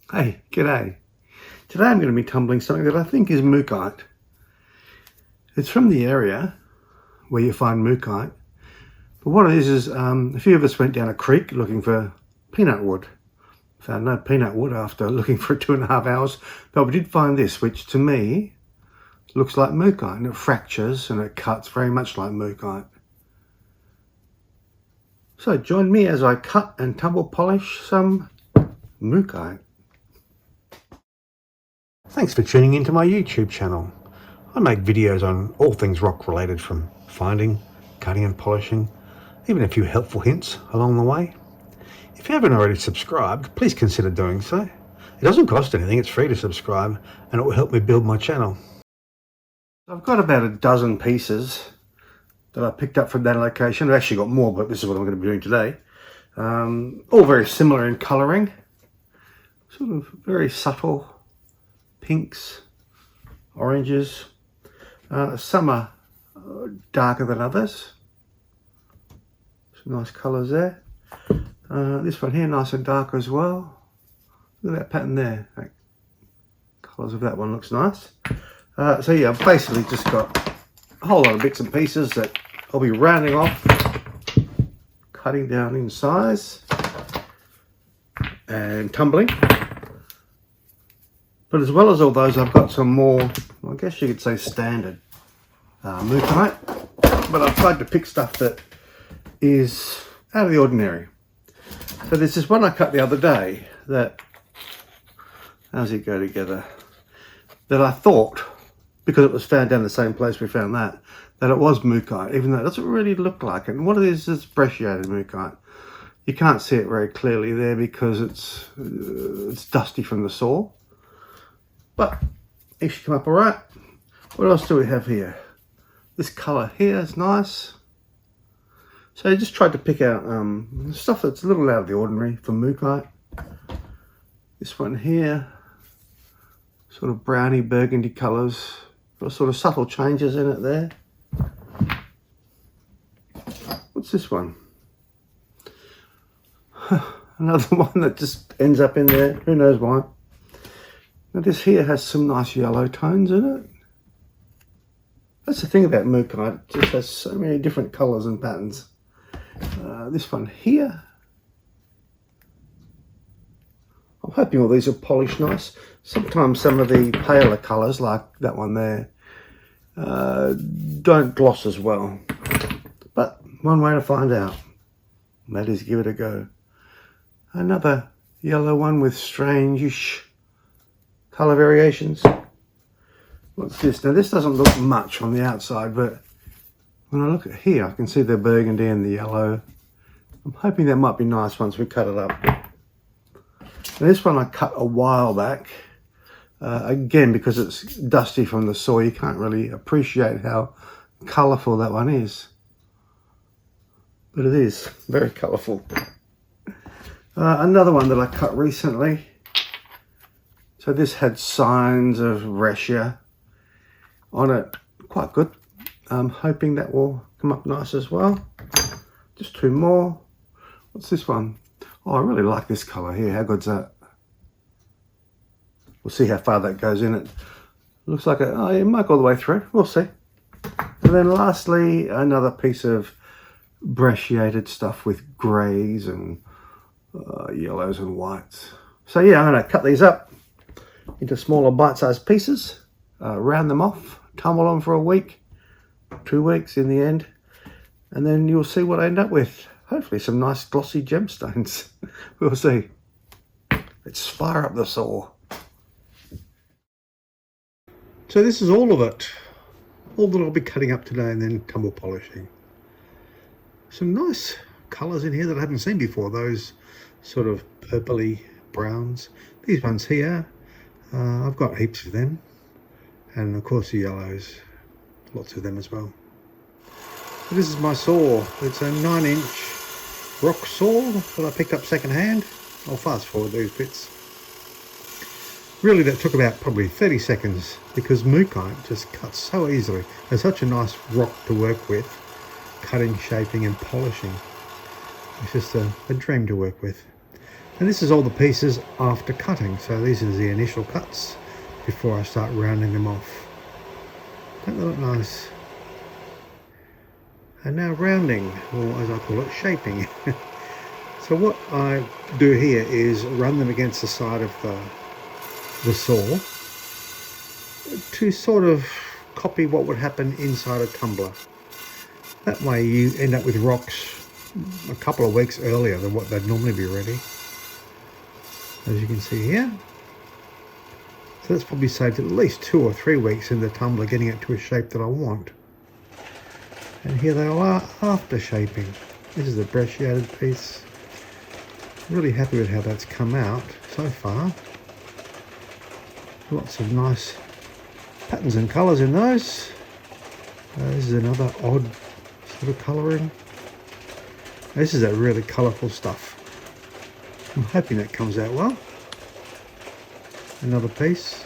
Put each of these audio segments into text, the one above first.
Hey, g'day. Today I'm going to be tumbling something that I think is Mookaite. It's from the area where you find Mookaite. But what it is a few of us went down a creek looking for peanut wood. Found no peanut wood after looking for 2.5 hours. But we did find this, which to me looks like Mookaite. And it fractures and it cuts very much like Mookaite. So join me as I cut and tumble polish some Mookaite. Thanks for tuning into my YouTube channel. I make videos on all things rock related, from finding, cutting and polishing, even a few helpful hints along the way. If you haven't already subscribed, please consider doing so. It doesn't cost anything, it's free to subscribe, and it will help me build my channel. I've got about a dozen pieces that I picked up from that location. I've actually got more, but this is what I'm going to be doing today. All very similar in colouring, sort of very subtle pinks, oranges. Some are darker than others. Some nice colours there. This one here, nice and dark as well. Look at that pattern there. That colours of that one looks nice. So yeah, I've basically just got a whole lot of bits and pieces that I'll be rounding off, cutting down in size and tumbling. But as well as all those, I've got some more, I guess you could say standard Mookaite. But I've tried to pick stuff that is out of the ordinary. So there's this one I cut the other day that, how's it go together? That I thought, because it was found down the same place we found that it was Mookaite, even though it doesn't really look like it. And what it is brecciated Mookaite. You can't see it very clearly there because it's dusty from the saw. But it should come up all right. What else do we have here? This colour here is nice. So I just tried to pick out stuff that's a little out of the ordinary for Mookaite. This one here, sort of browny burgundy colours. Got sort of subtle changes in it there. What's this one? Another one that just ends up in there. Who knows why? Now this here has some nice yellow tones in it. That's the thing about Mookaite, it just has so many different colours and patterns. This one here, I'm hoping all these are polished nice. Sometimes some of the paler colours, like that one there, don't gloss as well. But one way to find out, and that is give it a go. Another yellow one with strange-ish colour variations. What's this? Now this doesn't look much on the outside, but when I look at here, I can see the burgundy and the yellow. I'm hoping that might be nice once we cut it up. Now this one I cut a while back. Again, because it's dusty from the saw, you can't really appreciate how colourful that one is. But it is very colourful. Another one that I cut recently. So this had signs of Russia on it, quite good. I'm hoping that will come up nice as well. Just two more. What's this one? Oh, I really like this colour here. How good's that? We'll see how far that goes in it. Looks like it might go all the way through. We'll see. And then lastly, another piece of brecciated stuff with greys and yellows and whites. So yeah, I'm going to cut these up into smaller bite-sized pieces, round them off, tumble them for a week, 2 weeks in the end, and then you'll see what I end up with. Hopefully some nice glossy gemstones. We'll see. Let's fire up the saw. So this is all of it. All that I'll be cutting up today and then tumble polishing. Some nice colours in here that I haven't seen before. Those sort of purpley browns. These ones here, I've got heaps of them. And of course the yellows, lots of them as well. So this is my saw. It's a 9-inch rock saw that I picked up second hand. I'll fast forward these bits. Really that took about probably 30 seconds because Mookaite just cuts so easily. It's such a nice rock to work with, cutting, shaping and polishing. It's just a dream to work with. And this is all the pieces after cutting. So these are the initial cuts before I start rounding them off. Don't they look nice? And now rounding, or as I call it, shaping. So what I do here is run them against the side of the saw to sort of copy what would happen inside a tumbler. That way you end up with rocks a couple of weeks earlier than what they'd normally be ready. As you can see here. So that's probably saved at least 2 or 3 weeks in the tumbler getting it to a shape that I want. And here they are after shaping. This is a brecciated piece. Really happy with how that's come out so far. Lots of nice patterns and colours in those. This is another odd sort of colouring. This is that really colourful stuff. I'm hoping that comes out well. Another piece.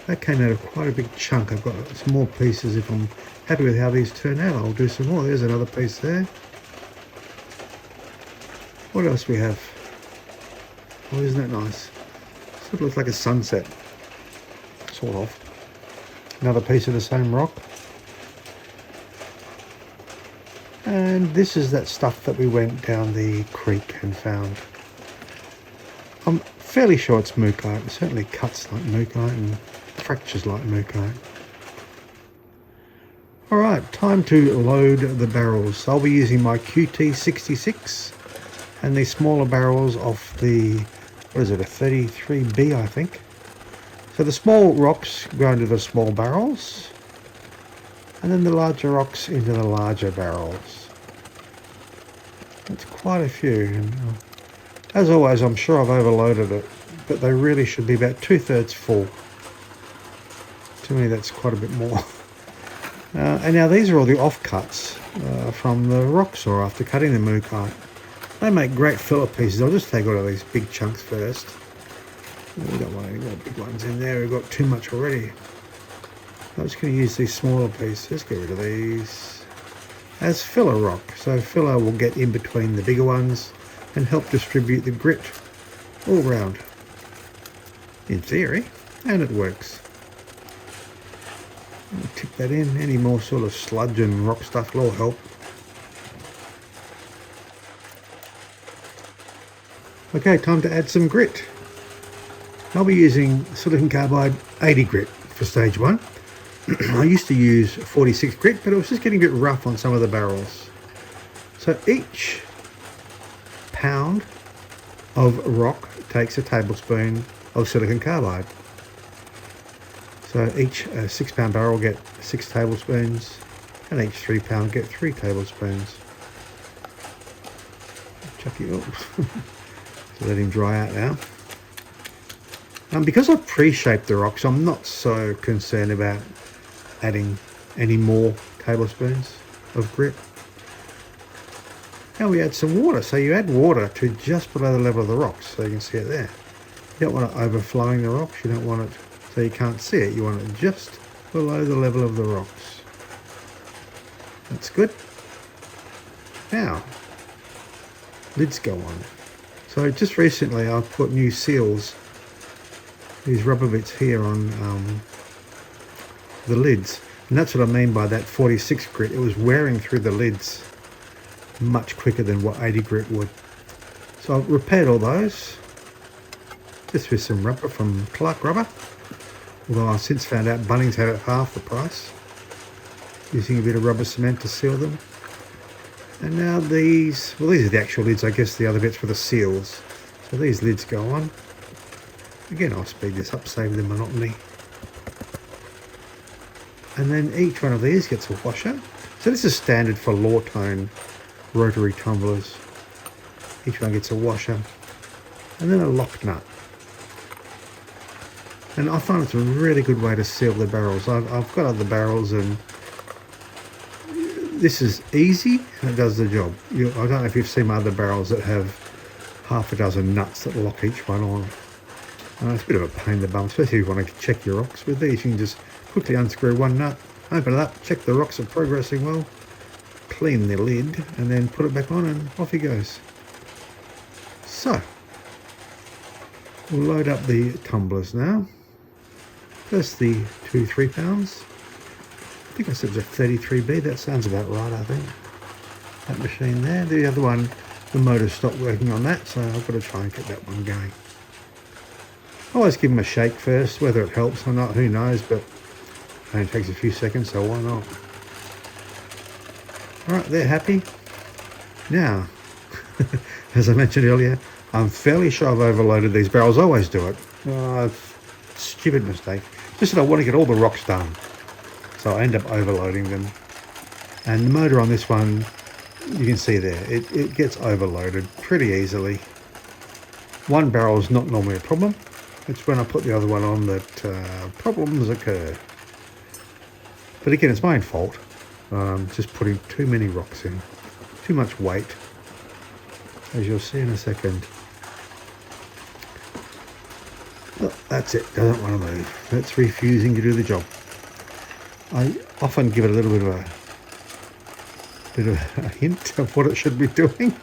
That came out of quite a big chunk. I've got some more pieces. If I'm happy with how these turn out, I'll do some more. There's another piece there. What else we have? Oh, isn't that nice? Sort of looks like a sunset. Sort of. Another piece of the same rock. And this is that stuff that we went down the creek and found. I'm fairly sure it's Mookaite. It certainly cuts like Mookaite and fractures like Mookaite. Alright, time to load the barrels. So I'll be using my QT66 and the smaller barrels off the, what is it, a 33B I think. So the small rocks go into the small barrels and then the larger rocks into the larger barrels. That's quite a few. And, as always, I'm sure I've overloaded it, but they really should be about 2/3 full. To me, that's quite a bit more. And now these are all the offcuts from the rock saw after cutting the Mookaite. They make great filler pieces. I'll just take all of these big chunks first. We don't want any more big ones in there. We've got too much already. I'm just going to use these smaller pieces. Get rid of these as filler rock. So filler will get in between the bigger ones and help distribute the grit all round. In theory, and it works. I'll tip that in. Any more sort of sludge and rock stuff will all help. Okay, time to add some grit. I'll be using silicon carbide 80 grit for stage 1. I used to use 46 grit, but it was just getting a bit rough on some of the barrels. So each pound of rock takes a tablespoon of silicon carbide. So each 6 pound barrel will get 6 tablespoons, and each 3 pound get 3 tablespoons. Chuck it up. So let him dry out now. Because I've pre-shaped the rocks, I'm not so concerned about adding any more tablespoons of grit. Now we add some water. So you add water to just below the level of the rocks, so you can see it there. You don't want it overflowing the rocks, you don't want it so you can't see it, you want it just below the level of the rocks. That's good. Now, lids go on. So just recently I've put new seals, these rubber bits here on the lids, and that's what I mean by that 46 grit. It was wearing through the lids much quicker than what 80 grit would. So I've repaired all those just with some rubber from Clark Rubber, although I've since found out Bunnings had it half the price, using a bit of rubber cement to seal them. And now these, well, these are the actual lids, I guess the other bits for the seals. So these lids go on. Again, I'll speed this up, save the monotony. And then each one of these gets a washer. So this is standard for Lawtone rotary tumblers. Each one gets a washer. And then a lock nut. And I find it's a really good way to seal the barrels. I've got other barrels and this is easy and it does the job. I don't know if you've seen my other barrels that have half a dozen nuts that lock each one on. It's a bit of a pain in the bum, especially if you want to check your rocks. With these you can just quickly unscrew one nut, open it up, check the rocks are progressing well, clean the lid and then put it back on and off he goes. So We'll load up the tumblers now. First the 2 3-pounds. I think I said it was a 33B, that sounds about right, I think. That machine there. The other one, the motor stopped working on that, so I've got to try and get that one going. I always give them a shake first, whether it helps or not, who knows, but it only takes a few seconds, so why not? Alright, they're happy. Now, as I mentioned earlier, I'm fairly sure I've overloaded these barrels. I always do it. Stupid mistake. Just that I want to get all the rocks done. So I end up overloading them. And the motor on this one, you can see there, it gets overloaded pretty easily. One barrel is not normally a problem. It's when I put the other one on that problems occur. But again, it's my own fault. Just putting too many rocks in. Too much weight. As you'll see in a second. Oh, that's it, doesn't want to move. That's refusing to do the job. I often give it a little bit of a hint of what it should be doing,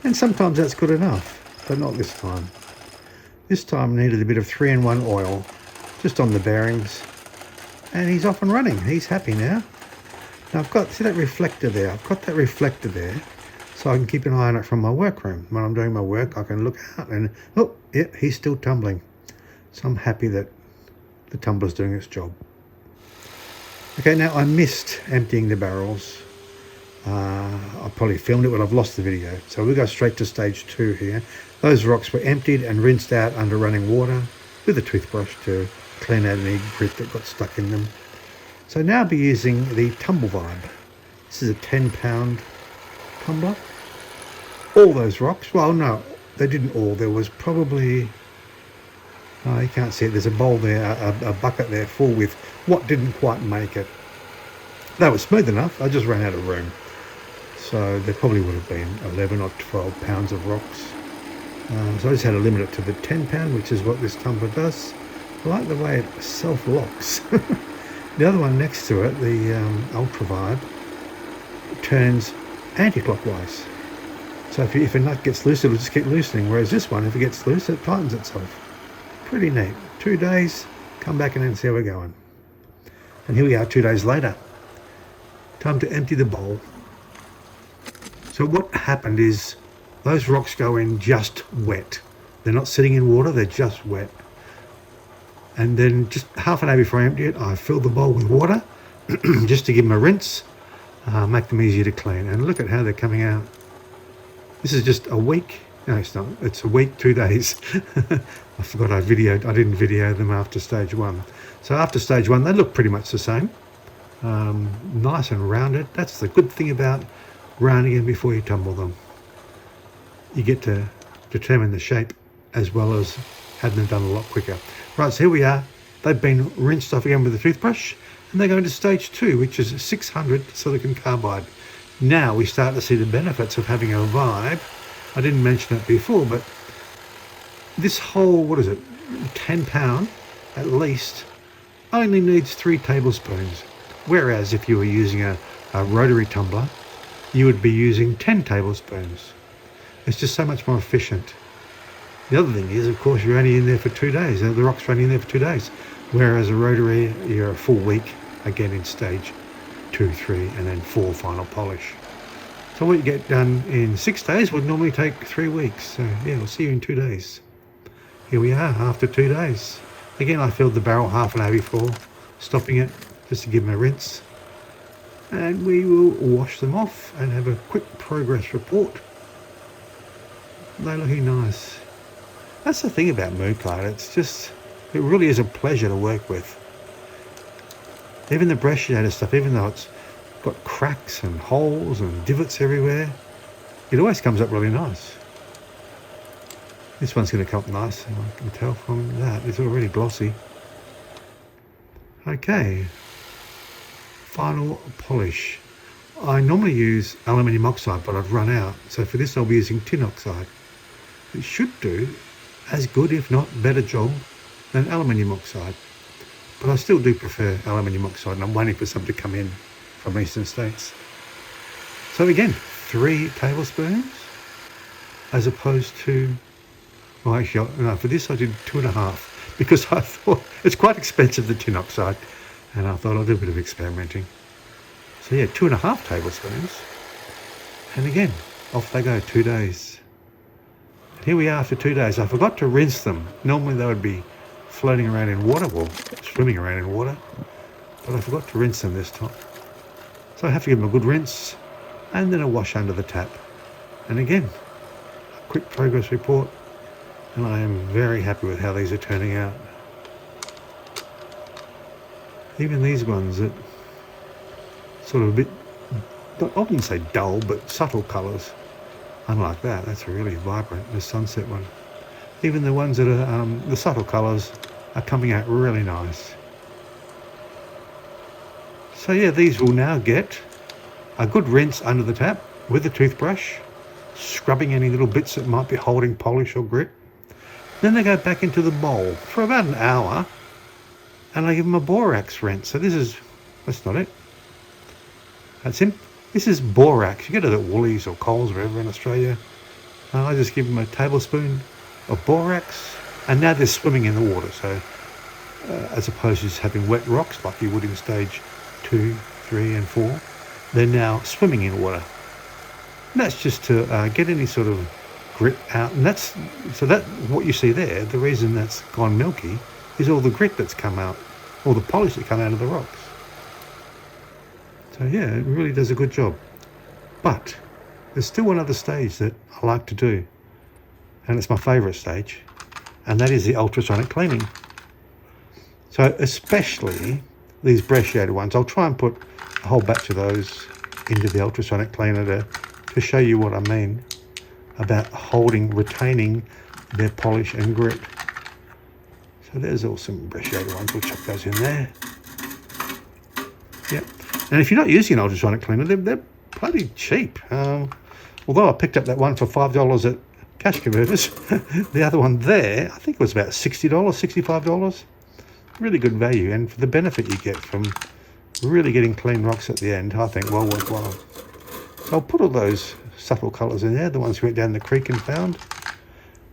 and sometimes that's good enough, but not this time. This time needed a bit of 3-in-1 oil just on the bearings, and he's off and running. He's happy now. Now I've got, see that reflector there? I've got that reflector there so I can keep an eye on it from my workroom. When I'm doing my work, I can look out and, oh, yeah, he's still tumbling. So I'm happy that the tumbler's doing its job. Okay, now I missed emptying the barrels. I probably filmed it, but I've lost the video. So we'll go straight to stage 2 here. Those rocks were emptied and rinsed out under running water with a toothbrush to clean out any grit that got stuck in them. So now I'll be using the Tumble Vibe. This is a 10-pound tumbler. All those rocks, well, no, they didn't all. There was probably, oh, you can't see it, there's a bowl there, a bucket there full with what didn't quite make it. They were smooth enough, I just ran out of room. So there probably would have been 11 or 12 pounds of rocks. So I just had to limit it to the 10-pound, which is what this tumbler does. I like the way it self-locks. The other one next to it, the Ultra Vibe, turns anti-clockwise. So if a nut gets loose, it'll just keep loosening. Whereas this one, if it gets loose, it tightens itself. Pretty neat. 2 days, come back and then see how we're going. And here we are 2 days later. Time to empty the bowl. So what happened is those rocks go in just wet. They're not sitting in water, they're just wet. And then just half an hour before I empty it, I fill the bowl with water just to give them a rinse, make them easier to clean. And look at how they're coming out. This is just a week. No, it's not. It's a week, 2 days. I forgot I didn't video them after stage 1. So after stage 1, they look pretty much the same. Nice and rounded. That's the good thing about rounding them before you tumble them. You get to determine the shape as well as have them done a lot quicker. Right, so here we are. They've been rinsed off again with a toothbrush, and they're going to stage 2, which is 600 silicon carbide. Now we start to see the benefits of having a vibe. I didn't mention it before, but this whole, 10-pound at least, only needs 3 tablespoons. Whereas if you were using a rotary tumbler, you would be using 10 tablespoons. It's just so much more efficient. The other thing is, of course, you're only in there for 2 days. The rock's only in there for 2 days. Whereas a rotary, you're a full week, again in stage 2, 3, and then 4 final polish. So what you get done in 6 days would normally take 3 weeks. So yeah, we'll see you in 2 days. Here we are after 2 days. Again, I filled the barrel half an hour before, stopping it just to give them a rinse. And we will wash them off and have a quick progress report. They're looking nice. That's the thing about Mookaite. It really is a pleasure to work with. Even the brecciated stuff, even though it's got cracks and holes and divots everywhere, it always comes up really nice. This one's going to come up nice, I can tell from that. It's already glossy. Okay. Final polish. I normally use aluminium oxide, but I've run out. So for this, I'll be using tin oxide. It should do as good, if not better job than aluminium oxide. But I still do prefer aluminium oxide, and I'm waiting for some to come in from Eastern States. So again, 3 tablespoons as opposed to Well, actually, no, for this I did 2.5 because I thought it's quite expensive, the tin oxide, and I thought I'd do a bit of experimenting. So yeah, 2.5 tablespoons, and again, off they go, 2 days. Here we are after 2 days. I forgot to rinse them. Normally they would be floating around in water, or swimming around in water, but I forgot to rinse them this time. So I have to give them a good rinse, and then a wash under the tap. And again, a quick progress report, and I am very happy with how these are turning out. Even these ones that sort of a bit, I wouldn't say dull, but subtle colours. Unlike that, that's really vibrant, the sunset one. Even the ones that are, the subtle colours are coming out really nice. So yeah, these will now get a good rinse under the tap with a toothbrush, scrubbing any little bits that might be holding polish or grit. Then they go back into the bowl for about an hour, and I give them a borax rinse. So that's not it. That's him. This is borax. You get it at Woolies or Coles, wherever in Australia. I just give them a tablespoon of borax, and now they're swimming in the water. So as opposed to just having wet rocks like you would in stage 2, 3 and 4, they're now swimming in water. And that's just to get any sort of grit out. And that what you see there, the reason that's gone milky is all the grit that's come out, all the polish that come out of the rocks. So yeah, it really does a good job. But there's still one other stage that I like to do, and it's my favourite stage, and that is the ultrasonic cleaning. So especially these brecciated ones, I'll try and put a whole batch of those into the ultrasonic cleaner to show you what I mean about retaining their polish and grit. So there's all some brecciated ones, we'll chuck those in there. Yep. And if you're not using an ultrasonic cleaner, they're bloody cheap. Although I picked up that one for $5 at Cash Converters, the other one there, I think it was about $60, $65. Really good value, and for the benefit you get from really getting clean rocks at the end, I think well worthwhile. So I'll put all those subtle colours in there, the ones we went down the creek and found,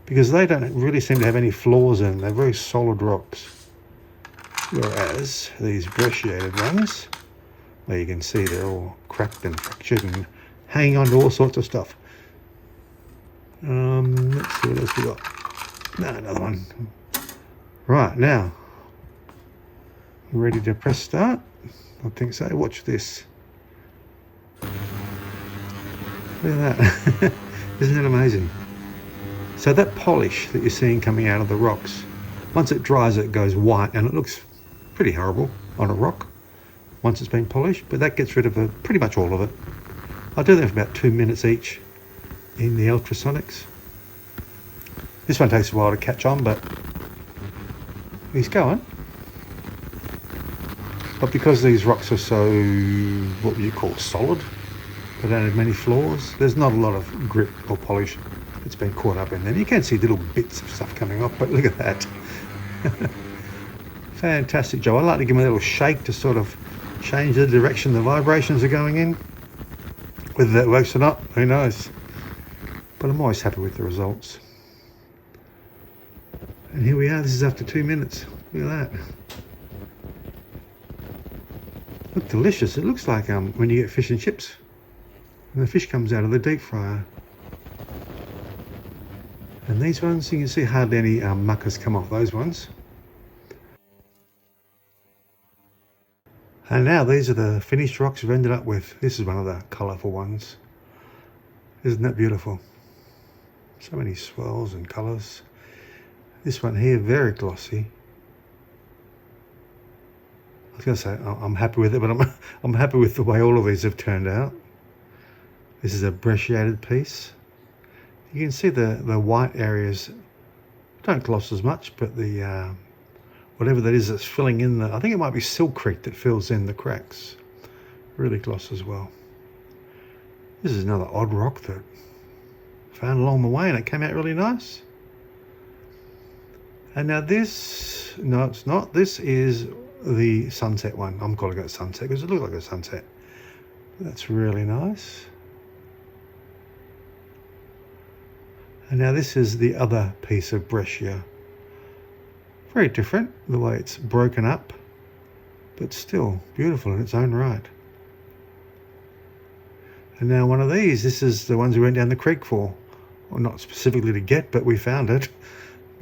because they don't really seem to have any flaws in them. They're very solid rocks. Whereas these brecciated ones, well, you can see they're all cracked and fractured and hanging on to all sorts of stuff. Let's see what else we got. No, another one. Right, now, ready to press start? I think so. Watch this. Look at that. Isn't it amazing? So that polish that you're seeing coming out of the rocks, once it dries it goes white, and it looks pretty horrible on a rock once it's been polished, but that gets rid of pretty much all of it. I do that for about 2 minutes each in the ultrasonics. This one takes a while to catch on, but he's going. But because these rocks are so, what would you call, solid, they don't have many flaws, there's not a lot of grit or polish that's been caught up in them. You can see little bits of stuff coming off, but look at that. Fantastic job. I like to give them a little shake to sort of change the direction the vibrations are going in. Whether that works or not, who knows? But I'm always happy with the results. And here we are, this is after 2 minutes. Look at that. Look delicious. It looks like when you get fish and chips and the fish comes out of the deep fryer. And these ones, you can see hardly any muck has come off those ones. And now these are the finished rocks we've ended up with. This is one of the colourful ones. Isn't that beautiful? So many swirls and colours. This one here, very glossy. I was going to say I'm happy with it, but I'm happy with the way all of these have turned out. This is a brecciated piece. You can see the white areas don't gloss as much, but the whatever that is that's filling in I think it might be silkcrete that fills in the cracks. Really gloss as well. This is another odd rock that I found along the way, and it came out really nice. And now this, no it's not, this is the sunset one. I'm calling it sunset because it looks like a sunset. That's really nice. And now this is the other piece of breccia. Very different, the way it's broken up, but still beautiful in its own right. And now one of these, this is the ones we went down the creek for. Well, not specifically to get, but we found it.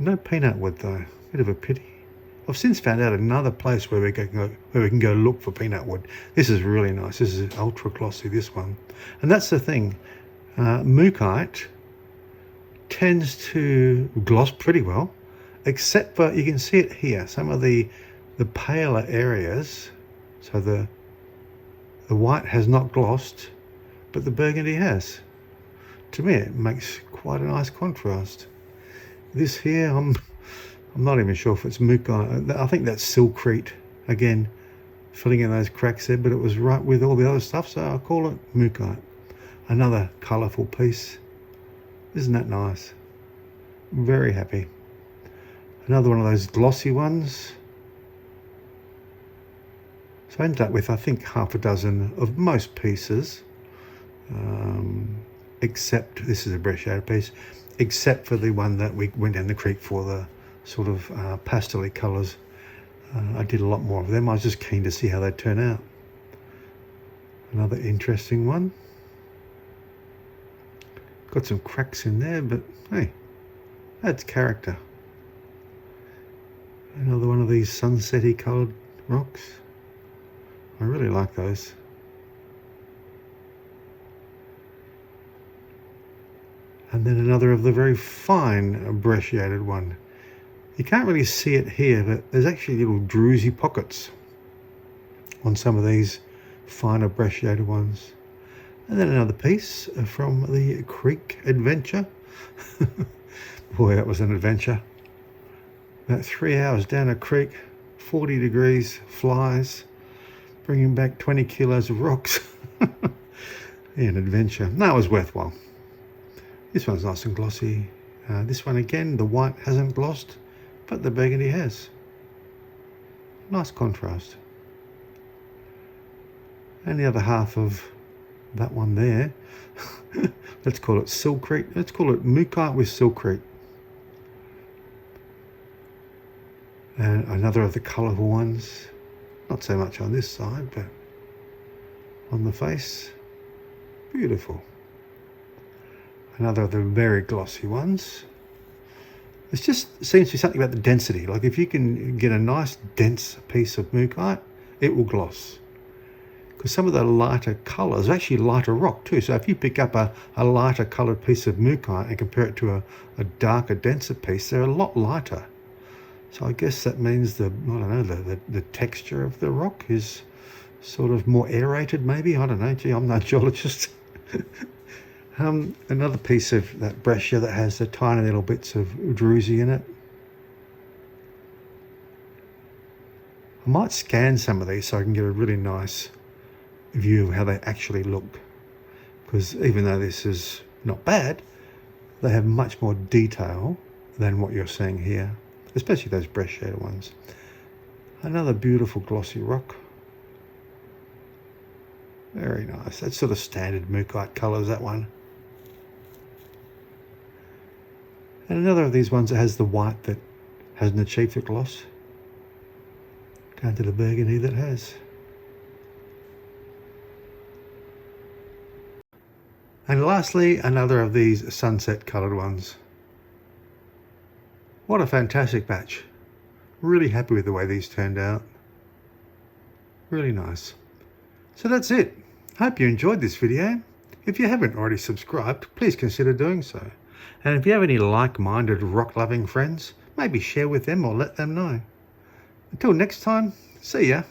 No peanut wood though, bit of a pity. I've since found out another place where we can go look for peanut wood. This is really nice. This is ultra glossy, this one. And that's the thing, Mookaite tends to gloss pretty well, except for, you can see it here, some of the paler areas. So the white has not glossed, but the burgundy has. To me, it makes quite a nice contrast. This here, I'm not even sure if it's Mookaite. I think that's silkrete, again, filling in those cracks there, but it was right with all the other stuff, so I'll call it Mookaite. Another colourful piece. Isn't that nice? Very happy. Another one of those glossy ones. So I ended up with, I think, half a dozen of most pieces, except, this is a brecciated piece, except for the one that we went down the creek for, the sort of pastel-y colours. I did a lot more of them. I was just keen to see how they turn out. Another interesting one. Got some cracks in there, but hey, adds character. Another one of these sunset-y coloured rocks. I really like those. And then another of the very fine brecciated one. You can't really see it here, but there's actually little druzy pockets on some of these finer brecciated ones. And then another piece from the creek adventure. Boy, that was an adventure. About 3 hours down a creek, 40 degrees, flies, bringing back 20 kilos of rocks. Yeah, an adventure. No, it was worthwhile. This one's nice and glossy. This one again, the white hasn't glossed, but the burgundy has. Nice contrast. And the other half of that one there, let's call it silkrete. Let's call it Mookaite with silkrete. And another of the colourful ones. Not so much on this side, but on the face. Beautiful. Another of the very glossy ones. It just seems to be something about the density. Like if you can get a nice dense piece of Mookaite, it will gloss. Because some of the lighter colours are actually lighter rock too. So if you pick up a lighter coloured piece of Mookaite and compare it to a darker, denser piece, they're a lot lighter. So I guess that means the texture of the rock is sort of more aerated maybe. I don't know, gee, I'm no geologist. Another piece of that breccia that has the tiny little bits of druzy in it. I might scan some of these so I can get a really nice view of how they actually look. Because even though this is not bad, they have much more detail than what you're seeing here. Especially those brecciated ones. Another beautiful glossy rock. Very nice. That's sort of standard Mookaite colours, that one. And another of these ones that has the white that hasn't achieved the gloss. Down to the burgundy that has. And lastly, another of these sunset coloured ones. What a fantastic batch. Really happy with the way these turned out. Really nice. So that's it. Hope you enjoyed this video. If you haven't already subscribed, please consider doing so. And if you have any like-minded rock-loving friends, maybe share with them or let them know. Until next time, see ya.